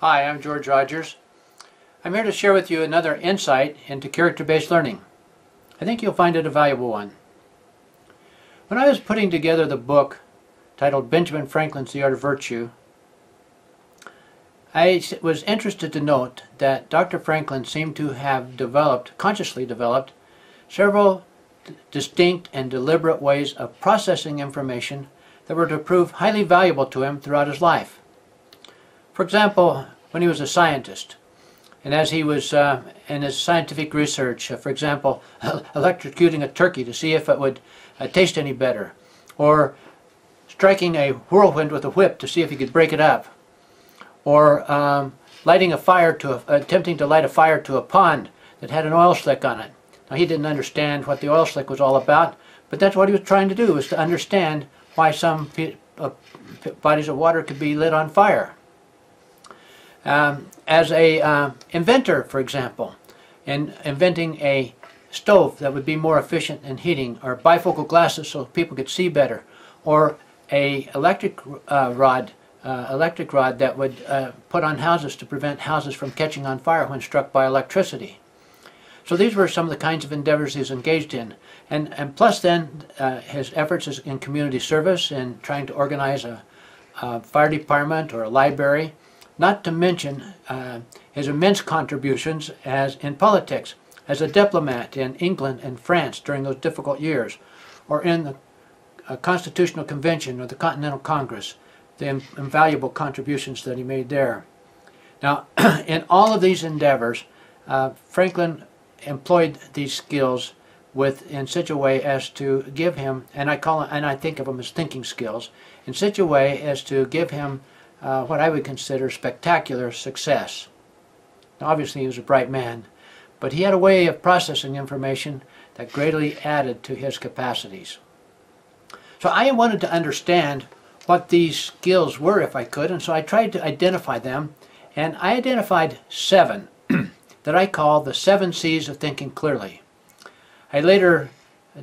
Hi, I'm George Rogers. I'm here to share with you another insight into character-based learning. I think you'll find it a valuable one. When I was putting together the book titled Benjamin Franklin's The Art of Virtue, I was interested to note that Dr. Franklin seemed to have consciously developed, several distinct and deliberate ways of processing information that were to prove highly valuable to him throughout his life. For example, when he was a scientist, and as he was in his scientific research, for example, electrocuting a turkey to see if it would taste any better, or striking a whirlwind with a whip to see if he could break it up, or attempting to light a fire to a pond that had an oil slick on it. Now, he didn't understand what the oil slick was all about, but that's what he was trying to do, was to understand why some bodies of water could be lit on fire. As a inventor, for example, in inventing a stove that would be more efficient in heating, or bifocal glasses so people could see better, or a electric rod that would put on houses to prevent houses from catching on fire when struck by electricity. So these were some of the kinds of endeavors he was engaged in. And plus then his efforts in community service and trying to organize a fire department or a library, not to mention his immense contributions in politics, as a diplomat in England and France during those difficult years, or in the Constitutional Convention or the Continental Congress, the invaluable contributions that he made there. Now, in all of these endeavors, Franklin employed these skills in such a way as to give him, and I think of them as thinking skills, in such a way as to give him what I would consider spectacular success. Now, obviously he was a bright man, but he had a way of processing information that greatly added to his capacities. So I wanted to understand what these skills were if I could, and so I tried to identify them, and I identified 7 that I call the 7 C's of thinking clearly. I later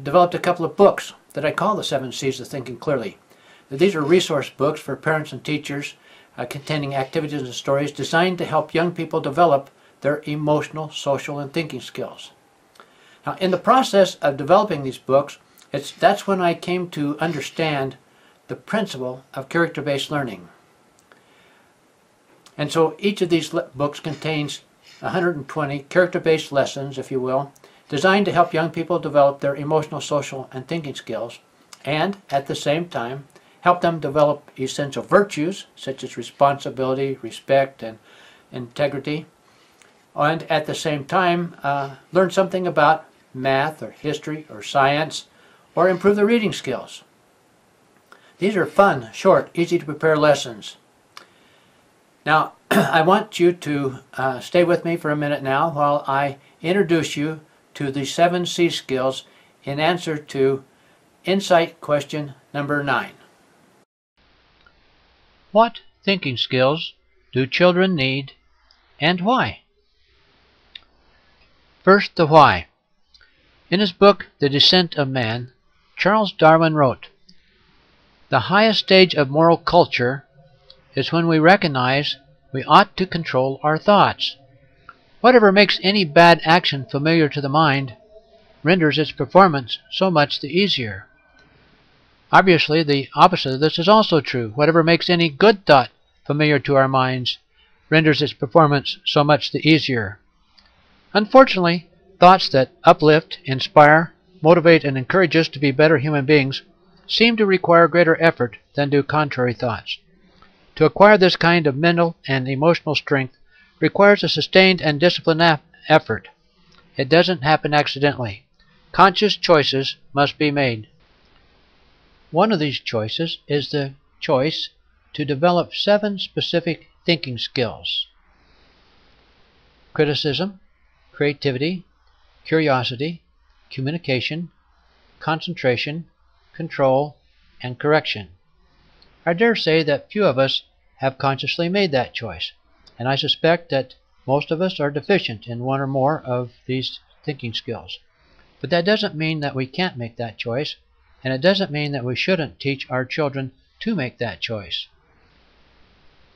developed a couple of books that I call the 7 C's of thinking clearly. These are resource books for parents and teachers containing activities and stories designed to help young people develop their emotional, social, and thinking skills. Now, in the process of developing these books, that's when I came to understand the principle of character-based learning. And so each of these books contains 120 character-based lessons, if you will, designed to help young people develop their emotional, social, and thinking skills, and at the same time help them develop essential virtues such as responsibility, respect, and integrity, and at the same time learn something about math or history or science, or improve their reading skills. These are fun, short, easy to prepare lessons. Now, I want you to stay with me for a minute now while I introduce you to the 7 C skills in answer to insight question number 9. What thinking skills do children need, and why? First, the why. In his book, The Descent of Man, Charles Darwin wrote, "The highest stage of moral culture is when we recognize we ought to control our thoughts. Whatever makes any bad action familiar to the mind renders its performance so much the easier. Obviously, the opposite of this is also true. Whatever makes any good thought familiar to our minds renders its performance so much the easier. Unfortunately, thoughts that uplift, inspire, motivate, and encourage us to be better human beings seem to require greater effort than do contrary thoughts. To acquire this kind of mental and emotional strength requires a sustained and disciplined effort. It doesn't happen accidentally. Conscious choices must be made. One of these choices is the choice to develop 7 specific thinking skills: criticism, creativity, curiosity, communication, concentration, control, and correction. I dare say that few of us have consciously made that choice, and I suspect that most of us are deficient in one or more of these thinking skills. But that doesn't mean that we can't make that choice, and it doesn't mean that we shouldn't teach our children to make that choice.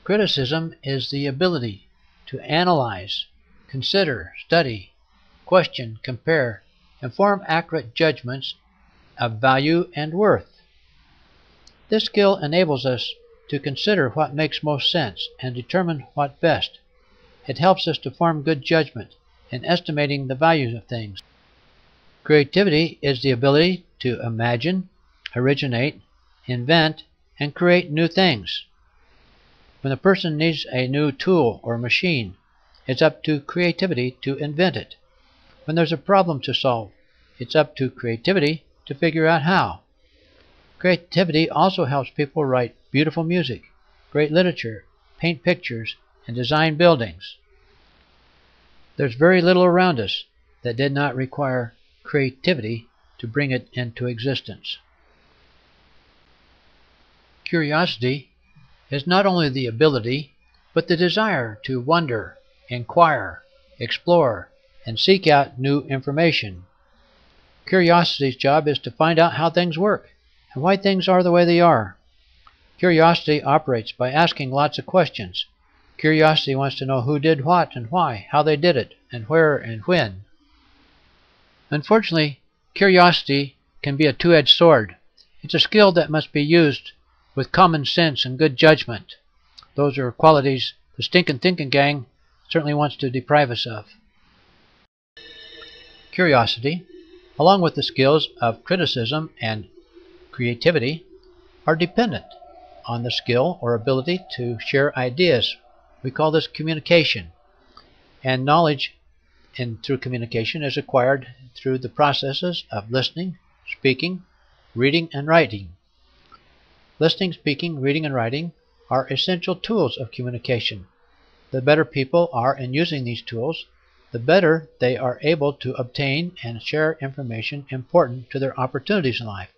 Criticism is the ability to analyze, consider, study, question, compare, and form accurate judgments of value and worth. This skill enables us to consider what makes most sense and determine what best. It helps us to form good judgment in estimating the values of things. Creativity is the ability to imagine, originate, invent, and create new things. When a person needs a new tool or machine, it's up to creativity to invent it. When there's a problem to solve, it's up to creativity to figure out how. Creativity also helps people write beautiful music, great literature, paint pictures, and design buildings. There's very little around us that did not require creativity to bring it into existence. Curiosity is not only the ability, but the desire to wonder, inquire, explore, and seek out new information. Curiosity's job is to find out how things work and why things are the way they are. Curiosity operates by asking lots of questions. Curiosity wants to know who did what and why, how they did it, and where and when. Unfortunately, curiosity can be a two-edged sword. It's a skill that must be used with common sense and good judgment. Those are qualities the stinking thinking gang certainly wants to deprive us of. Curiosity, along with the skills of criticism and creativity, are dependent on the skill or ability to share ideas. We call this communication. And knowledge through communication is acquired through the processes of listening, speaking, reading, and writing. Listening, speaking, reading, and writing are essential tools of communication. The better people are in using these tools, the better they are able to obtain and share information important to their opportunities in life.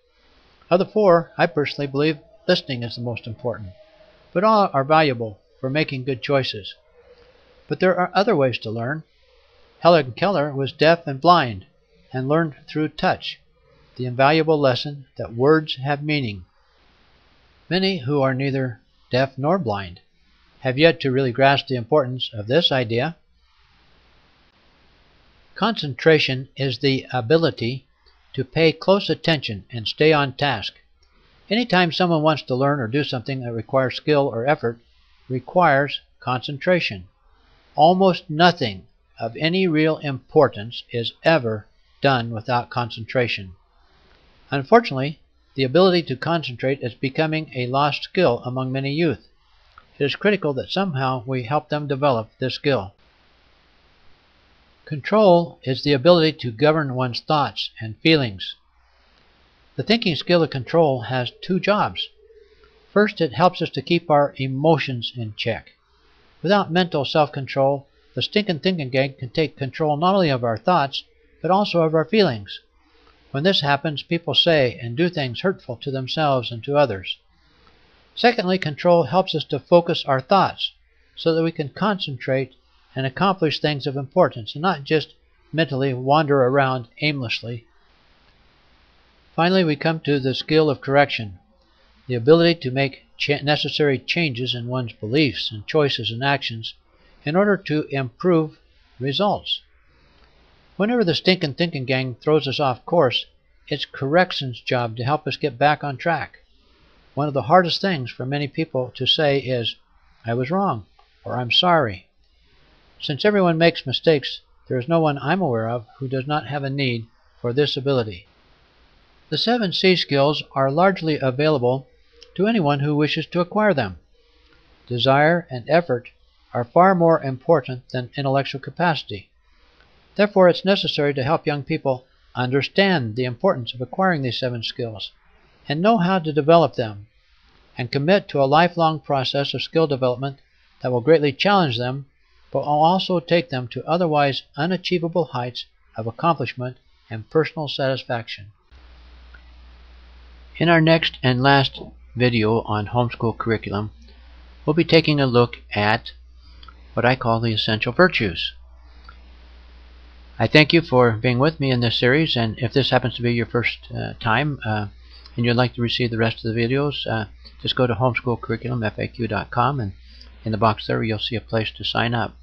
Of the four, I personally believe listening is the most important, but all are valuable for making good choices. But there are other ways to learn. Helen Keller was deaf and blind and learned through touch, the invaluable lesson that words have meaning. Many who are neither deaf nor blind have yet to really grasp the importance of this idea. Concentration is the ability to pay close attention and stay on task. Anytime someone wants to learn or do something that requires skill or effort, requires concentration. Almost nothing of any real importance is ever done without concentration. Unfortunately, the ability to concentrate is becoming a lost skill among many youth. It is critical that somehow we help them develop this skill. Control is the ability to govern one's thoughts and feelings. The thinking skill of control has two jobs. First, it helps us to keep our emotions in check. Without mental self-control, the stinking thinking gang can take control not only of our thoughts, but also of our feelings. When this happens, people say and do things hurtful to themselves and to others. Secondly, control helps us to focus our thoughts so that we can concentrate and accomplish things of importance and not just mentally wander around aimlessly. Finally, we come to the skill of correction, the ability to make necessary changes in one's beliefs and choices and actions in order to improve results. Whenever the stinking thinking gang throws us off course, it's correction's job to help us get back on track. One of the hardest things for many people to say is, "I was wrong," or "I'm sorry." Since everyone makes mistakes, there is no one I'm aware of who does not have a need for this ability. The 7 C skills are largely available to anyone who wishes to acquire them. Desire and effort are far more important than intellectual capacity. Therefore, it's necessary to help young people understand the importance of acquiring these 7 skills and know how to develop them, and commit to a lifelong process of skill development that will greatly challenge them, but will also take them to otherwise unachievable heights of accomplishment and personal satisfaction. In our next and last video on homeschool curriculum, we'll be taking a look at what I call the essential virtues. I thank you for being with me in this series, and if this happens to be your first time and you'd like to receive the rest of the videos, just go to homeschoolcurriculumfaq.com and In the box there, you'll see a place to sign up.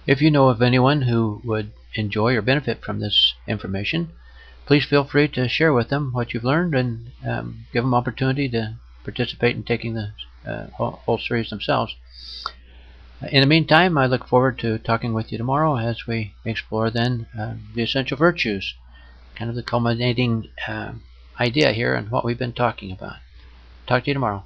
If you know of anyone who would enjoy or benefit from this information, please feel free to share with them what you've learned and give them opportunity to participate in taking the whole series themselves. In the meantime, I look forward to talking with you tomorrow as we explore then the essential virtues, kind of the culminating idea here and what we've been talking about. Talk to you tomorrow.